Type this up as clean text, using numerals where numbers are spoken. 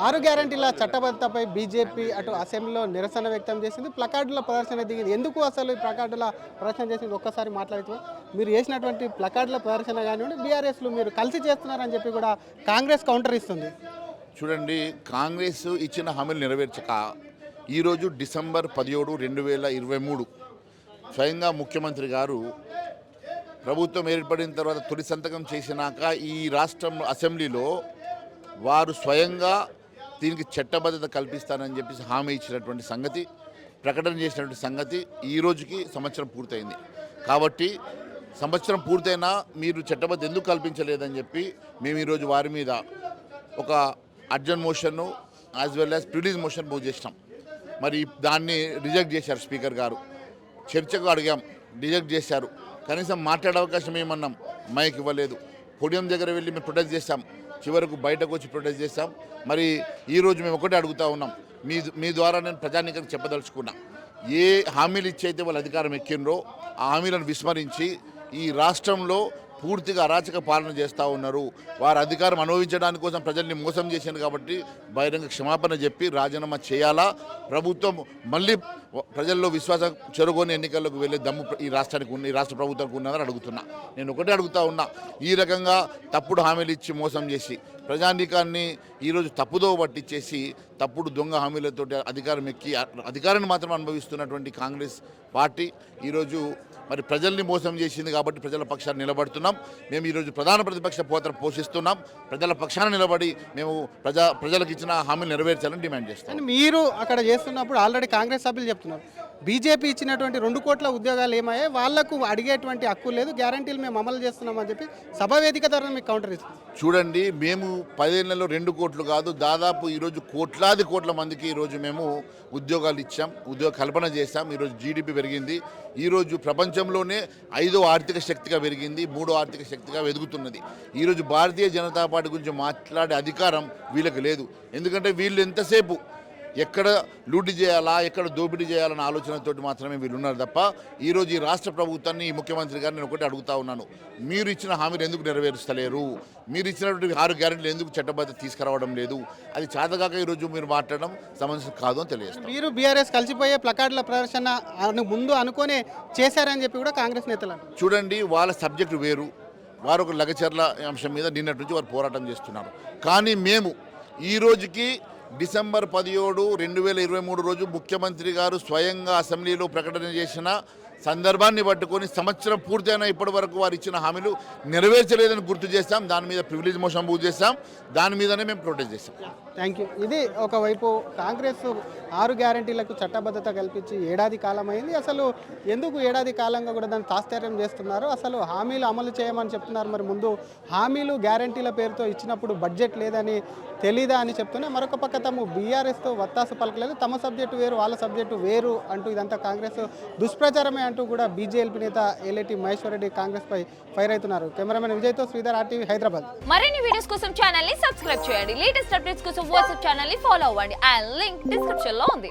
6 గ్యారంటీల చట్టబద్ధతపై బీజేపీ అటు అసెంబ్లీలో నిరసన వ్యక్తం చేసింది. ప్లకార్డుల ప్రదర్శన దిగింది. ఎందుకు అసలు ఈ ప్లకార్డుల ప్రదర్శన చేసింది ఒక్కసారి మాట్లాడుతూ మీరు చేసినటువంటి ప్లకార్డుల ప్రదర్శన కానివ్వండి, బీఆర్ఎస్లు మీరు కలిసి చేస్తున్నారని చెప్పి కూడా కాంగ్రెస్ కౌంటర్ ఇస్తుంది. చూడండి, కాంగ్రెస్ ఇచ్చిన హామీలు నెరవేర్చక ఈరోజు డిసెంబర్ 17, 2023 స్వయంగా ముఖ్యమంత్రి గారు ప్రభుత్వం ఏర్పడిన తర్వాత తొలి సంతకం చేసినాక ఈ రాష్ట్రం అసెంబ్లీలో వారు స్వయంగా దీనికి చట్టబద్ధత కల్పిస్తానని చెప్పేసి హామీ ఇచ్చినటువంటి సంగతి, ప్రకటన చేసినటువంటి సంగతి ఈ రోజుకి సంవత్సరం పూర్తయింది. కాబట్టి సంవత్సరం పూర్తయినా మీరు చట్టబద్ధత ఎందుకు కల్పించలేదని చెప్పి మేము ఈరోజు వారి మీద ఒక అర్జెంట్ మోషన్ను as well as privilege motion move చేసినాం. మరి దాన్ని రిజెక్ట్ చేశారు స్పీకర్ గారు. చర్చకు అడిగాం, రిజెక్ట్ చేశారు. కనీసం మాట్లాడే అవకాశం ఏమన్నాం, మైక్ ఇవ్వలేదు. పోడియం దగ్గర వెళ్ళి మేము ప్రొటెస్ట్ చేస్తాం, చివరకు బయటకు వచ్చి ప్రొటెస్ట్ చేస్తాం. మరి ఈరోజు మేము ఒకటే అడుగుతూ ఉన్నాం, మీ ద్వారా నేను ప్రజానీకానికి చెప్పదలుచుకున్నా, ఏ హామీలు ఇచ్చి అయితే వాళ్ళు అధికారం ఎక్కినరో ఆ హామీలను విస్మరించి ఈ రాష్ట్రంలో పూర్తిగా అరాచక పాలన చేస్తూ ఉన్నారు. వారు అధికారం అనుభవించడానికి కోసం ప్రజల్ని మోసం చేశారు. కాబట్టి బహిరంగ క్షమాపణ చెప్పి రాజీనామా చేయాలా, ప్రభుత్వం మళ్ళీ ప్రజల్లో విశ్వాసం చెరుగొని ఎన్నికల్లోకి వెళ్ళే దమ్ము ఈ రాష్ట్రానికి ఉన్న, ఈ రాష్ట్ర ప్రభుత్వానికి ఉన్నదని అడుగుతున్నా. నేను ఒకటే అడుగుతూ ఉన్నా, ఈ రకంగా తప్పుడు హామీలు ఇచ్చి మోసం చేసి ప్రజానీకాన్ని ఈరోజు తప్పుదో పట్టించేసి తప్పుడు దొంగ హామీలతో అధికారం ఎక్కి అధికారాన్ని మాత్రం అనుభవిస్తున్నటువంటి కాంగ్రెస్ పార్టీ ఈరోజు మరి ప్రజల్ని మోసం చేసింది. కాబట్టి ప్రజల పక్షాన్ని నిలబడుతున్నాం. మేము ఈరోజు ప్రధాన ప్రతిపక్ష పాత్ర పోషిస్తున్నాం. ప్రజల పక్షాన నిలబడి మేము ప్రజలకు ఇచ్చిన హామీలు నెరవేర్చాలని డిమాండ్ చేస్తాం. మీరు అక్కడ చేస్తున్నప్పుడు ఆల్రెడీ కాంగ్రెస్ సభ్యులు చెప్తున్నారు, బీజేపీ ఇచ్చినటువంటి 2 కోట్ల ఉద్యోగాలు ఏమయ్యాయి, వాళ్లకు అడిగేటువంటి హక్కు లేదు, గ్యారంటీలు మేము అమలు చేస్తున్నామని చెప్పి సభా వేదిక ద్వారా మీకు కౌంటర్ ఇస్తుంది. చూడండి, మేము 10 ఏళ్లలో 2 కోట్లు కాదు, దాదాపు ఈరోజు కోట్లాది కోట్ల మందికి ఈరోజు మేము ఉద్యోగాలు ఇచ్చాం, ఉద్యోగ కల్పన చేశాం. ఈరోజు జీడిపి పెరిగింది. ఈరోజు ప్రపంచంలోనే 5వ ఆర్థిక శక్తిగా పెరిగింది, 3వ ఆర్థిక శక్తిగా ఎదుగుతున్నది. ఈరోజు భారతీయ జనతా పార్టీ గురించి మాట్లాడే అధికారం వీళ్ళకి లేదు. ఎందుకంటే వీళ్ళు ఎంతసేపు ఎక్కడ లూటీ చేయాలా, ఎక్కడ దోపిడీ చేయాలన్న ఆలోచనతోటి మాత్రమే వీళ్ళు ఉన్నారు తప్ప ఈరోజు ఈ రాష్ట్ర ప్రభుత్వాన్ని, ఈ ముఖ్యమంత్రి గారిని నేను ఒకటి అడుగుతా ఉన్నాను, మీరు ఇచ్చిన హామీలు ఎందుకు నెరవేరుస్తలేరు? మీరు ఇచ్చినటువంటి 6 గ్యారెంటీలు ఎందుకు చట్టబద్ధత తీసుకురావడం లేదు? అది చేతగాక ఈరోజు మీరు మాట్లాడడం సమస్య కాదు అని తెలియజేస్తారు. మీరు బీఆర్ఎస్ కలిసిపోయే ప్లకార్డుల ప్రదర్శన ముందు అనుకునే చేశారని చెప్పి కూడా కాంగ్రెస్ నేతలు చూడండి, వాళ్ళ సబ్జెక్టు వేరు. వారు ఒక లగచర్ల అంశం మీద నిన్నటి నుంచి వారు పోరాటం చేస్తున్నారు. కానీ మేము ఈ రోజుకి డిసెంబర్ 17, 2023 రోజు ముఖ్యమంత్రి గారు స్వయంగా అసెంబ్లీలో ప్రకటన చేసిన సందర్భాన్ని పట్టుకొని సంవత్సరం పూర్తయినా ఇప్పటి వరకు వారు ఇచ్చిన హామీలు నెరవేర్చలేదని గుర్తు చేస్తాం. దాని మీద ప్రివిలేజ్ మోషన్ మూవ్ చేస్తాం. దాని మీదనే మేము ప్రొటెస్ట్ చేస్తాం. Thank you. ఇది ఒకవైపు కాంగ్రెస్ 6 గ్యారంటీలకు చట్టబద్ధత కల్పించి ఏడాది కాలం అయింది. అసలు ఎందుకు ఏడాది కాలంగా కూడా దాన్ని తాత్పర్యం చేస్తున్నారు? అసలు హామీలు అమలు చేయమని చెప్తున్నారు. మరి ముందు హామీలు గ్యారంటీల పేరుతో ఇచ్చినప్పుడు బడ్జెట్ లేదని తెలీదా అని చెప్తున్నా, మరొక పక్క తాము బీఆర్ఎస్తో వత్తాసు పలకలేదు, తమ సబ్జెక్టు వేరు, వాళ్ళ సబ్జెక్టు వేరు అంటూ ఇదంతా కాంగ్రెస్ దుష్ప్రచారమే అంటూ కూడా బీజేపీ నేత ఎల్ఏటి మహేశ్వర్ రెడ్డి కాంగ్రెస్ పై ఫైర్ అవుతున్నారు. కెమెరామెన్ విజయ్తో శ్రీధర్, RTV హైదరాబాద్. మరిన్ని వీడియోస్ కోసం ఛానల్ ని సబ్స్క్రైబ్ చేయండి. లేటెస్ట్ అప్డేట్స్ కోసం వాట్సాప్ ఛానల్ ని ఫాలో అవ్వండి. ఆ లింక్ డిస్క్రిప్షన్ లో ఉంది.